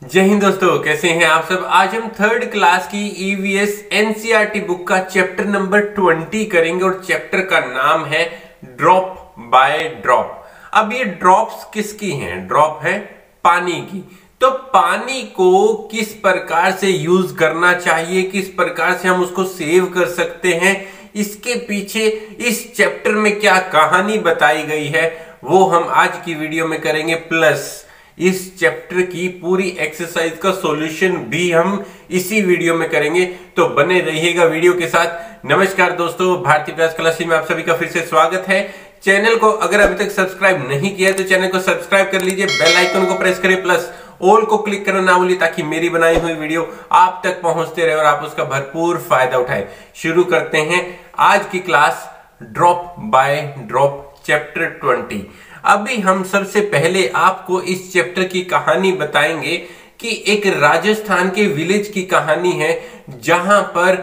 जय हिंद दोस्तों, कैसे हैं आप सब। आज हम थर्ड क्लास की ईवीएस एनसीईआरटी बुक का चैप्टर नंबर 20 करेंगे और चैप्टर का नाम है ड्रॉप बाय ड्रॉप। अब ये ड्रॉप्स किसकी हैं? ड्रॉप है पानी की। तो पानी को किस प्रकार से यूज करना चाहिए, किस प्रकार से हम उसको सेव कर सकते हैं, इसके पीछे इस चैप्टर में क्या कहानी बताई गई है वो हम आज की वीडियो में करेंगे। प्लस इस चैप्टर की पूरी एक्सरसाइज का सॉल्यूशन भी हम इसी वीडियो में करेंगे, तो बने रहिएगा वीडियो के साथ। नमस्कार दोस्तों, भारतीय प्रयास क्लासेस में आप सभी का फिर से स्वागत है। चैनल को अगर अभी तक सब्सक्राइब नहीं किया तो चैनल को सब्सक्राइब कर लीजिए, बेल आइकन को प्रेस करें, प्लस ऑल को क्लिक करना ना भूलिए ताकि मेरी बनाई हुई वीडियो आप तक पहुंचते रहे और आप उसका भरपूर फायदा उठाएं। शुरू करते हैं आज की class, drop by drop chapter 20। अभी हम सबसे पहले आपको इस चैप्टर की कहानी बताएंगे कि एक राजस्थान के विलेज की कहानी है जहां पर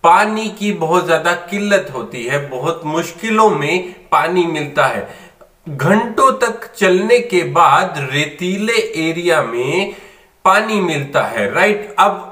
पानी की बहुत ज्यादा किल्लत होती है, बहुत मुश्किलों में पानी मिलता है। घंटों तक चलने के बाद रेतीले एरिया में पानी मिलता है, राइट। अब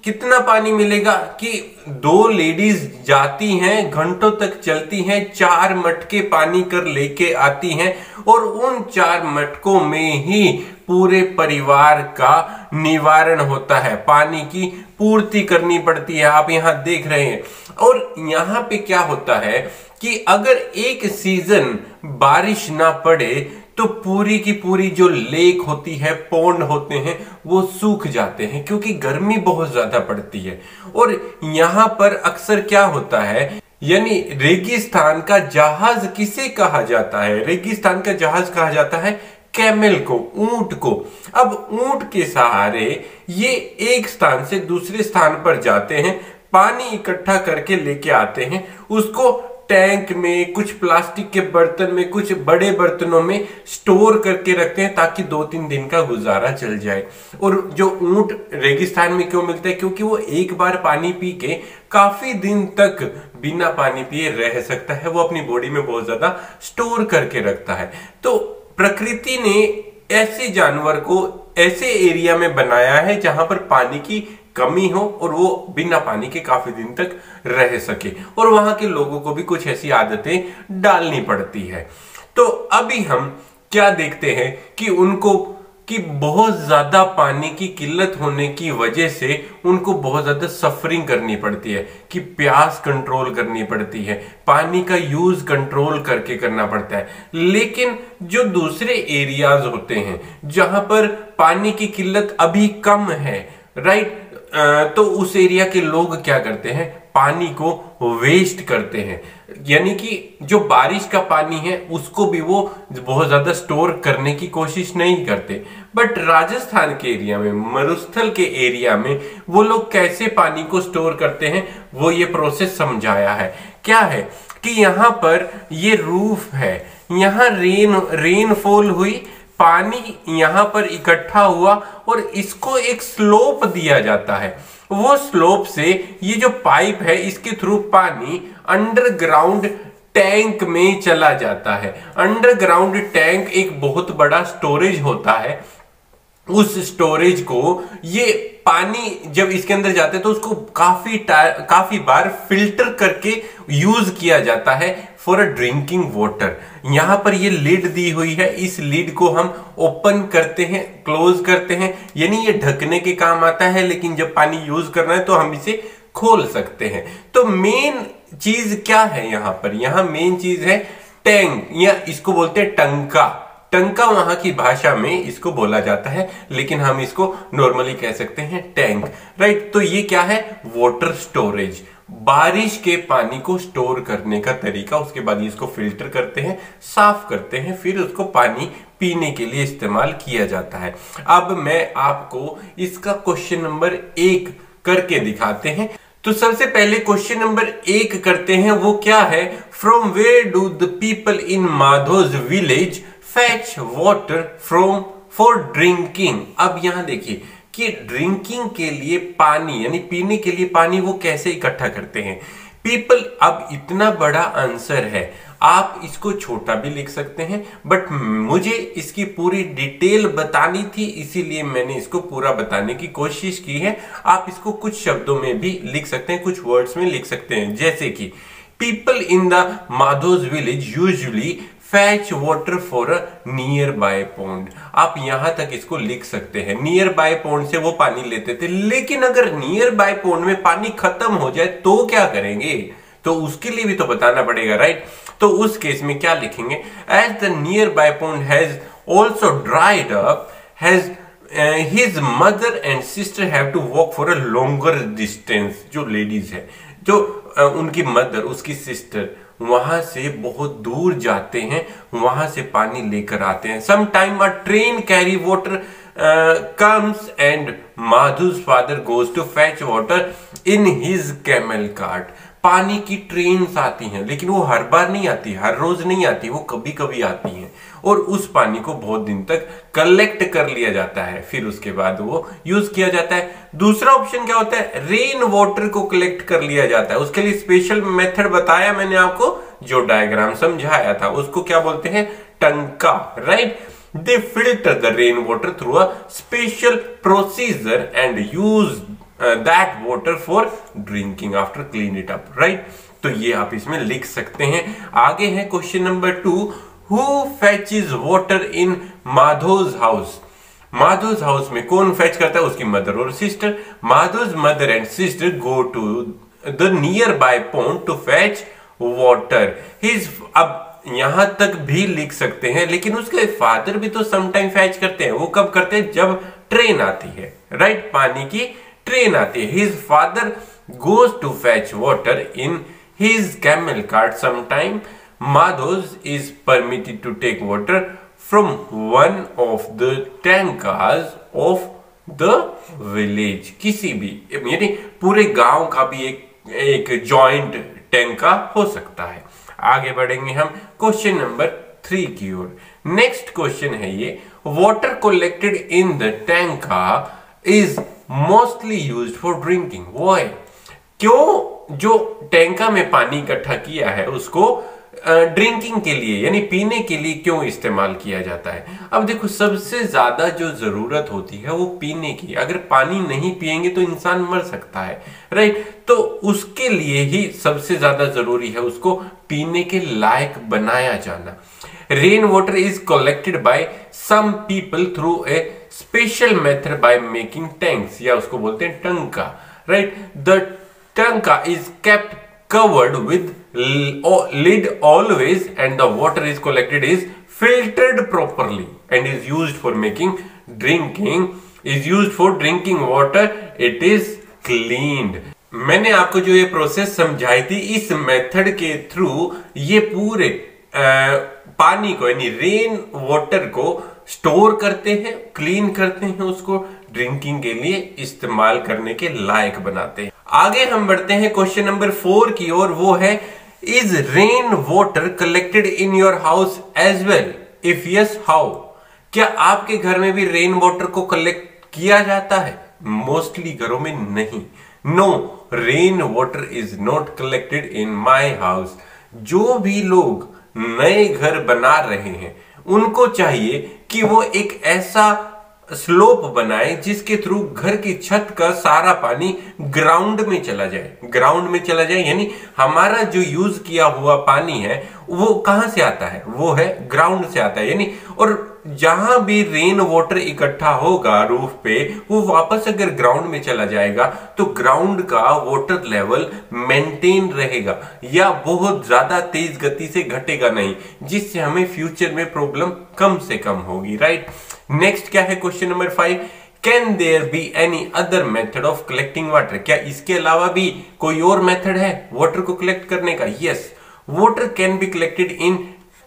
कितना पानी मिलेगा कि दो लेडीज जाती हैं, घंटों तक चलती हैं, 4 मटके पानी कर लेके आती हैं और उन 4 मटकों में ही पूरे परिवार का निवारण होता है, पानी की पूर्ति करनी पड़ती है। आप यहां देख रहे हैं। और यहां पे क्या होता है कि अगर एक सीजन बारिश ना पड़े तो पूरी की पूरी जो लेक होती है, पौंड होते हैं, वो सूख जाते हैं क्योंकि गर्मी बहुत ज्यादा पड़ती है। और यहां पर अक्सर क्या होता है, यानी रेगिस्तान का जहाज किसे कहा जाता है? रेगिस्तान का जहाज कहा जाता है कैमल को, ऊंट को। अब ऊंट के सहारे ये एक स्थान से दूसरे स्थान पर जाते हैं, पानी इकट्ठा करके लेके आते हैं, उसको टैंक में, कुछ प्लास्टिक के बर्तन में, कुछ बड़े बर्तनों में स्टोर करके रखते हैं ताकि 2-3 दिन का गुजारा चल जाए। और जो ऊंट रेगिस्तान में क्यों मिलता है? क्योंकि वो एक बार पानी पी के काफी दिन तक बिना पानी पिए रह सकता है, वो अपनी बॉडी में बहुत ज्यादा स्टोर करके रखता है। तो प्रकृति ने ऐसे जानवर को ऐसे एरिया में बनाया है जहां पर पानी की कमी हो और वो बिना पानी के काफी दिन तक रह सके, और वहां के लोगों को भी कुछ ऐसी आदतें डालनी पड़ती है। तो अभी हम क्या देखते हैं कि उनको कि बहुत ज्यादा पानी की किल्लत होने की वजह से उनको बहुत ज्यादा सफरिंग करनी पड़ती है, कि प्यास कंट्रोल करनी पड़ती है, पानी का यूज कंट्रोल करके करना पड़ता है। लेकिन जो दूसरे एरियाज होते हैं जहां पर पानी की किल्लत अभी कम है, राइट, तो उस एरिया के लोग क्या करते हैं? पानी को वेस्ट करते हैं, यानी कि जो बारिश का पानी है उसको भी वो बहुत ज्यादा स्टोर करने की कोशिश नहीं करते। बट राजस्थान के एरिया में, मरुस्थल के एरिया में वो लोग कैसे पानी को स्टोर करते हैं वो ये प्रोसेस समझाया है। क्या है कि यहाँ पर ये रूफ है, यहाँ रेनफॉल हुई, पानी यहां पर इकट्ठा हुआ और इसको एक स्लोप दिया जाता है। वो स्लोप से ये जो पाइप है इसके थ्रू पानी अंडरग्राउंड टैंक में चला जाता है। अंडरग्राउंड टैंक एक बहुत बड़ा स्टोरेज होता है। उस स्टोरेज को ये पानी जब इसके अंदर जाते हैं तो उसको काफी बार फिल्टर करके यूज किया जाता है फॉर अ ड्रिंकिंग वाटर। यहां पर ये लिड दी हुई है, इस लिड को हम ओपन करते हैं, क्लोज करते हैं, यानी ये ढकने के काम आता है, लेकिन जब पानी यूज करना है तो हम इसे खोल सकते हैं। तो मेन चीज क्या है यहाँ पर? यहाँ मेन चीज है टैंक, या इसको बोलते हैं टंका। टंका वहां की भाषा में इसको बोला जाता है, लेकिन हम इसको नॉर्मली कह सकते हैं टैंक, राइट। तो ये क्या है? वाटर स्टोरेज, बारिश के पानी को स्टोर करने का तरीका। उसके बाद इसको फिल्टर करते हैं, साफ करते हैं, फिर उसको पानी पीने के लिए इस्तेमाल किया जाता है। अब मैं आपको इसका क्वेश्चन नंबर 1 करके दिखाते हैं। तो सबसे पहले क्वेश्चन नंबर 1 करते हैं। वो क्या है? From where do the people in Madhu's village fetch water from for drinking. अब यहां देखिए कि ड्रिंकिंग के लिए पानी, यानी पीने के लिए पानी, वो कैसे इकट्ठा करते हैं पीपल। अब इतना बड़ा आंसर है, आप इसको छोटा भी लिख सकते हैं, बट मुझे इसकी पूरी डिटेल बतानी थी, इसीलिए मैंने इसको पूरा बताने की कोशिश की है। आप इसको कुछ शब्दों में भी लिख सकते हैं, कुछ वर्ड्स में लिख सकते हैं, जैसे कि people in the Madhu's village usually fetch water for a nearby pond. आप यहां तक इसको लिख सकते हैं, नियर बाय पॉन्ड से वो पानी लेते थे। लेकिन अगर नियर बाय पॉन्ड में पानी खत्म हो जाए तो क्या करेंगे, तो उसके लिए भी तो बताना पड़ेगा, राइट। तो उस केस में क्या लिखेंगे, as the nearby pond has also dried up, has his mother and sister have to walk for a longer distance. जो लेडीज है, जो उनकी मदर, उसकी सिस्टर वहां से बहुत दूर जाते हैं, वहां से पानी लेकर आते हैं। Some time a train carry water comes and Madhu's father goes to fetch water in his camel cart. पानी की ट्रेन्स आती हैं, लेकिन वो हर बार नहीं आती, हर रोज नहीं आती, वो कभी कभी आती हैं, और उस पानी को बहुत दिन तक कलेक्ट कर लिया जाता है, फिर उसके बाद वो यूज किया जाता है। दूसरा ऑप्शन क्या होता है, रेन वाटर को कलेक्ट कर लिया जाता है। उसके लिए स्पेशल मेथड बताया मैंने आपको, जो डायग्राम समझाया था, उसको क्या बोलते हैं, टंका, right. They filter the rain water through a special procedure and use that water for drinking after clean it up, right? तो ये आप इसमें लिख सकते हैं। आगे है question number 2, who fetches water in माधो's house? माधो's house में कौन फैच करता है, उसकी मदर और sister. माधो's mother and sister go to the nearby pond to fetch water. अब यहां तक भी लिख सकते हैं, लेकिन उसके फादर भी तो समटाइम फैच करते हैं। वो कब करते हैं, जब ट्रेन आती है, राइट, पानी की ट्रेन आती है। His father goes to fetch water in his camel cart sometime. Madhos is permitted to take water from one of the tankas of the village. किसी भी, यानी पूरे गांव का भी एक जॉइंट टैंका हो सकता है। आगे बढ़ेंगे हम क्वेश्चन नंबर 3 की ओर। नेक्स्ट क्वेश्चन है ये, water collected in the tanka is mostly used for drinking. वो है क्यों, जो टैंका में पानी इकट्ठा किया है उसको ड्रिंकिंग के लिए, यानी पीने के लिए क्यों इस्तेमाल किया जाता है। अब देखो, सबसे ज्यादा जो जरूरत होती है वो पीने की। अगर पानी नहीं पिएंगे तो इंसान मर सकता है, राइट। तो उसके लिए ही सबसे ज्यादा जरूरी है उसको पीने के लायक बनाया जाना। Rain water is collected by some people through a special method by making tanks, या उसको बोलते हैं टंका, right. The tanka is kept covered with lid always, and the water is collected is filtered properly and is used for drinking water. It is cleaned. मैंने आपको जो ये process समझाई थी, इस मेथड के थ्रू ये पूरे पानी को, यानी रेन वाटर को स्टोर करते हैं, क्लीन करते हैं, उसको ड्रिंकिंग के लिए इस्तेमाल करने के लायक बनाते हैं। आगे हम बढ़ते हैं क्वेश्चन नंबर 4 की ओर। वो है, is rain water collected in your house as well? If yes, how? क्या आपके घर में भी रेन वाटर को कलेक्ट किया जाता है? मोस्टली घरों में नहीं। No, rain water is not collected in my house. जो भी लोग नए घर बना रहे हैं उनको चाहिए कि वो एक ऐसा स्लोप बनाए जिसके थ्रू घर की छत का सारा पानी ग्राउंड में चला जाए। ग्राउंड में चला जाए यानी हमारा जो यूज किया हुआ पानी है वो कहां से आता है? वो है ग्राउंड से आता है। यानी और जहां भी रेन वाटर इकट्ठा होगा रूफ पे, वो वापस अगर ग्राउंड में चला जाएगा तो ग्राउंड का वाटर लेवल मेंटेन रहेगा या बहुत ज्यादा तेज गति से घटेगा नहीं, जिससे हमें फ्यूचर में प्रॉब्लम कम से कम होगी, राइट। नेक्स्ट क्या है question number 5, can there be any other method of collecting water? क्या इसके अलावा भी कोई और मेथड है वाटर को कलेक्ट करने का? Yes, water can be collected in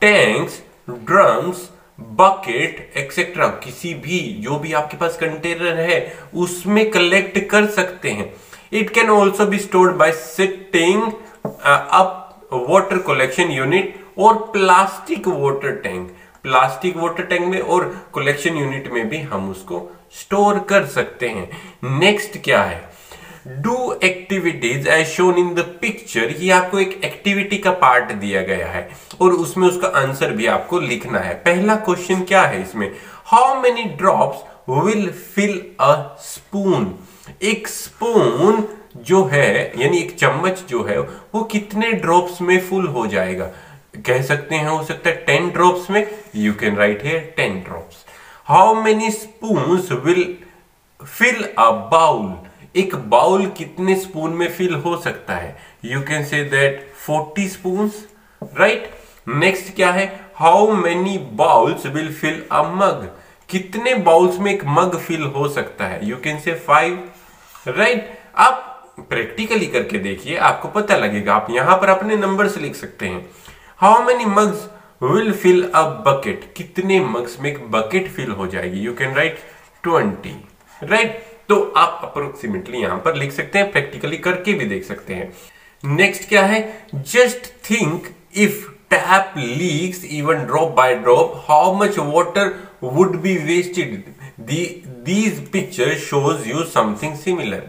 tanks, drums, bucket etcetera. किसी भी जो भी आपके पास कंटेनर है उसमें कलेक्ट कर सकते हैं। It can also be stored by setting up water collection unit और plastic water tank. Plastic water tank में और कलेक्शन यूनिट में भी हम उसको स्टोर कर सकते हैं। नेक्स्ट क्या है, do activities as shown in the picture, ये आपको एक एक्टिविटी का पार्ट दिया गया है और उसमें उसका आंसर भी आपको लिखना है। पहला क्वेश्चन क्या है इसमें, how many drops will fill a spoon, एक स्पून जो है यानी एक चम्मच जो है वो कितने ड्रॉप्स में फुल हो जाएगा। कह सकते हैं हो सकता है 10 ड्रॉप्स में, you can write here 10 drops. How many spoons will fill a bowl, एक बाउल कितने स्पून में फिल हो सकता है, you can say that 40 spoons, right. Next क्या है, how many bowls will fill a mug, कितने बाउल्स में एक मग फिल हो सकता है, यू कैन से 5, राइट। आप प्रैक्टिकली करके देखिए, आपको पता लगेगा, आप यहां पर अपने नंबर्स लिख सकते हैं। How many mugs will fill a bucket, कितने मग्स में एक बकेट फिल हो जाएगी, यू कैन राइट 20, राइट। तो आप अप्रोक्सीमेटली यहां पर लिख सकते हैं, प्रैक्टिकली करके भी देख सकते हैं। नेक्स्ट क्या है, just think if tap leaks even drop by drop how much water would be wasted, these picture shows you something similar.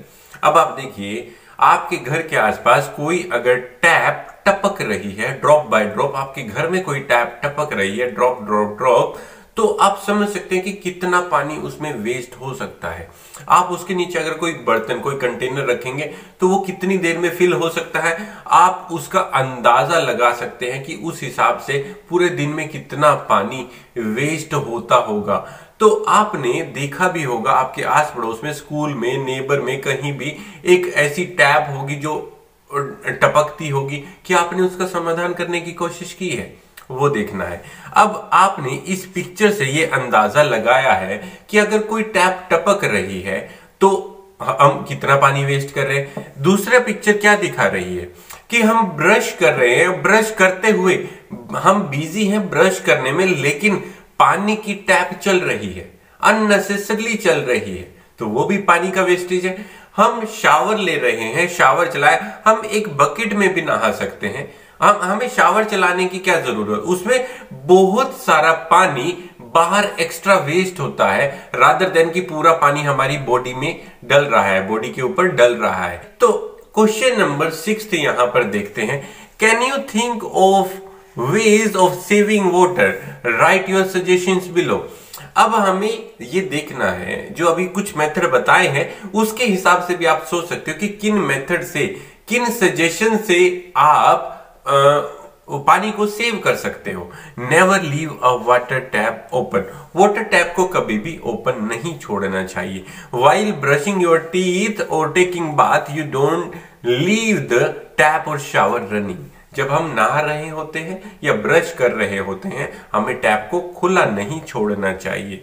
अब आप देखिए, आपके घर के आसपास कोई अगर टैप टपक रही है, ड्रॉप बाय ड्रॉप, आपके घर में कोई टैप टपक रही है, ड्रॉप ड्रॉप ड्रॉप, तो आप समझ सकते हैं कि कितना पानी उसमें वेस्ट हो सकता है। आप उसके नीचे अगर कोई बर्तन, कोई कंटेनर रखेंगे तो वो कितनी देर में फिल हो सकता है, आप उसका अंदाजा लगा सकते हैं कि उस हिसाब से पूरे दिन में कितना पानी वेस्ट होता होगा। तो आपने देखा भी होगा, आपके आस पड़ोस में, स्कूल में, नेबर में, कहीं भी एक ऐसी टैप होगी जो टपकती होगी, कि आपने उसका समाधान करने की कोशिश की है, वो देखना है। अब आपने इस पिक्चर से ये अंदाजा लगाया है कि अगर कोई टैप टपक रही है तो हम कितना पानी वेस्ट कर रहे हैं। दूसरा पिक्चर क्या दिखा रही है कि हम ब्रश कर रहे हैं, ब्रश करते हुए हम बिजी हैं ब्रश करने में, लेकिन पानी की टैप चल रही है, अननेसेसरली चल रही है, तो वो भी पानी का वेस्टेज है। हम शावर ले रहे हैं, शावर चलाए, हम एक बकेट में भी नहा सकते हैं, हमें शावर चलाने की क्या जरूरत, उसमें बहुत सारा पानी बाहर एक्स्ट्रा वेस्ट होता है, रादर देन कि पूरा पानी हमारी बॉडी में डल रहा है, बॉडी के ऊपर डल रहा है। तो क्वेश्चन नंबर 6 यहां पर देखते हैं, can you think of ways of saving water, right your suggestions below. अब हमें ये देखना है, जो अभी कुछ मेथड बताए हैं उसके हिसाब से भी आप सोच सकते हो कि किन मेथड से, किन सजेशन से आप पानी को सेव कर सकते हो। Never leave a water tap open, water tap को कभी भी ओपन नहीं छोड़ना चाहिए। वाइल ब्रशिंग योर टीथ और taking bath you don't leave the tap और शावर रनिंग, जब हम नहा रहे होते हैं या ब्रश कर रहे होते हैं, हमें टैप को खुला नहीं छोड़ना चाहिए।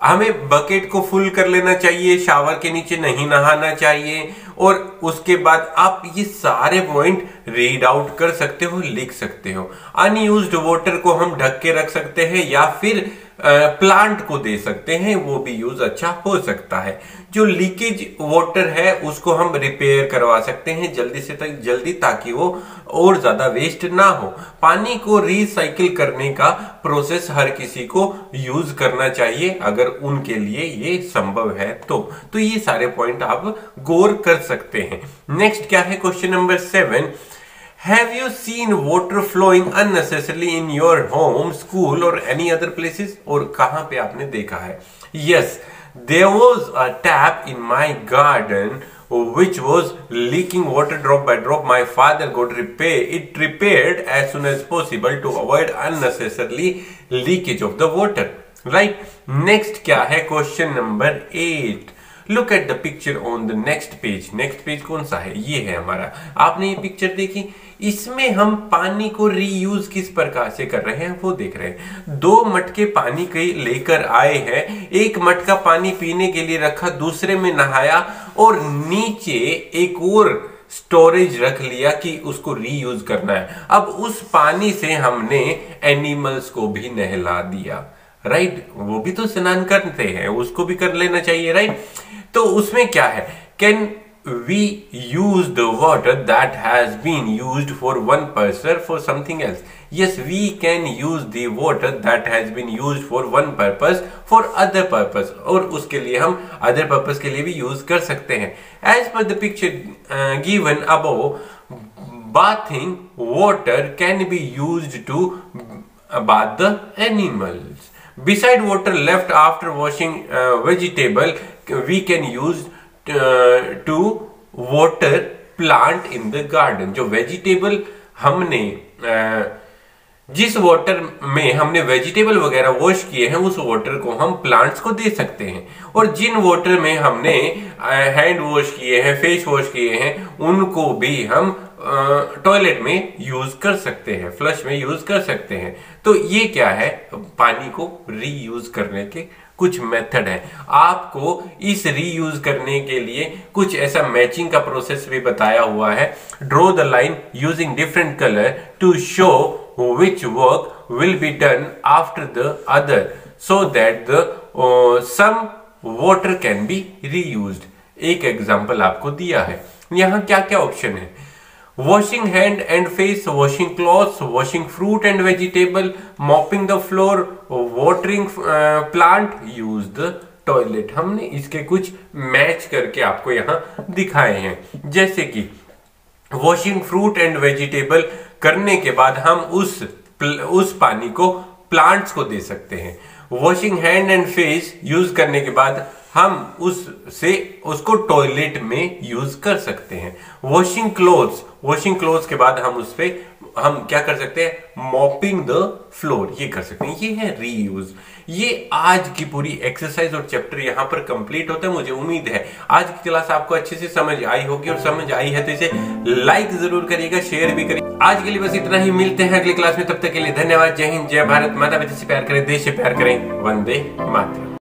हमें बकेट को फुल कर लेना चाहिए, शावर के नीचे नहीं नहाना चाहिए। और उसके बाद आप ये सारे पॉइंट रीड आउट कर सकते हो, लिख सकते हो। अनयूज्ड वाटर को हम ढक के रख सकते हैं या फिर प्लांट को दे सकते हैं, वो भी यूज अच्छा हो सकता है। जो लीकेज वाटर है उसको हम रिपेयर करवा सकते हैं जल्दी से जल्दी, ताकि वो और ज्यादा वेस्ट ना हो। पानी को रिसाइकिल करने का प्रोसेस हर किसी को यूज करना चाहिए, अगर उनके लिए ये संभव है तो ये सारे पॉइंट आप गौर कर सकते हैं। नेक्स्ट क्या है, question number 7, Have you seen water flowing unnecessarily in your home, school or any other places? और कहां पे आपने देखा है? Yes, there was a tap in my garden which was leaking water drop by drop. My father got it repaired as soon as possible to avoid unnecessarily leakage of the water. Right? Next क्या है? Question number 8. Look at the picture on the next page. Next page कौन सा है? ये है हमारा। आपने ये पिक्चर देखी, इसमें हम पानी को रीयूज किस प्रकार से कर रहे हैं वो देख रहे हैं। 2 मटके पानी के लेकर आए हैं, एक मटका पानी पीने के लिए रखा, दूसरे में नहाया और नीचे एक और स्टोरेज रख लिया कि उसको रीयूज करना है। अब उस पानी से हमने एनिमल्स को भी नहला दिया, राइट? वो भी तो स्नान करते हैं, उसको भी कर लेना चाहिए, राइट? तो उसमें क्या है, can we use the water that has been used for one purpose for something else. Yes, we can use the water that has been used for one purpose for other purpose, और उसके लिए हम other purpose के लिए भी use कर सकते हैं. As per the picture given above, bathing water can be used to bath the animals. Beside water left after washing vegetable, we can use to water plant in the garden. जो vegetable हमने जिस water में हमने vegetable वगैरह wash किए हैं, उस water को हम प्लांट्स को दे सकते हैं. और जिन वाटर में हमने हैंड वॉश किए हैं, फेस वॉश किए हैं, उनको भी हम टॉयलेट में यूज कर सकते हैं, फ्लश में यूज कर सकते हैं. तो ये क्या है, पानी को रीयूज करने के कुछ मेथड है. आपको इस रीयूज करने के लिए कुछ ऐसा मैचिंग का प्रोसेस भी बताया हुआ है. Draw the line using different colour to show which work will be done after the other so that the some water can be reused. एक एग्जांपल आपको दिया है. यहाँ क्या क्या ऑप्शन है? Washing hand and face, washing clothes, washing fruit and vegetable, mopping the floor, watering plant, use the toilet. हमने इसके कुछ मैच करके आपको यहाँ दिखाए हैं. जैसे कि वॉशिंग फ्रूट एंड वेजिटेबल करने के बाद हम उस पानी को प्लांट्स को दे सकते हैं. Washing hand and face use करने के बाद हम उसको टॉयलेट में यूज कर सकते हैं. वॉशिंग क्लोथ्स के बाद हम क्या कर सकते हैं, मॉपिंग द फ्लोर, ये कर सकते हैं. ये है रीयूज. ये आज की पूरी एक्सरसाइज और चैप्टर यहाँ पर कंप्लीट होता है. मुझे उम्मीद है आज की क्लास आपको अच्छे से समझ आई होगी, और समझ आई है तो इसे लाइक जरूर करिएगा, शेयर भी करिएगा. आज के लिए बस इतना ही. मिलते हैं अगली क्लास में. तब तक के लिए धन्यवाद. जय हिंद, जय भारत माता. पिता से प्यार करें, देश से प्यार करें. वंदे मातरम.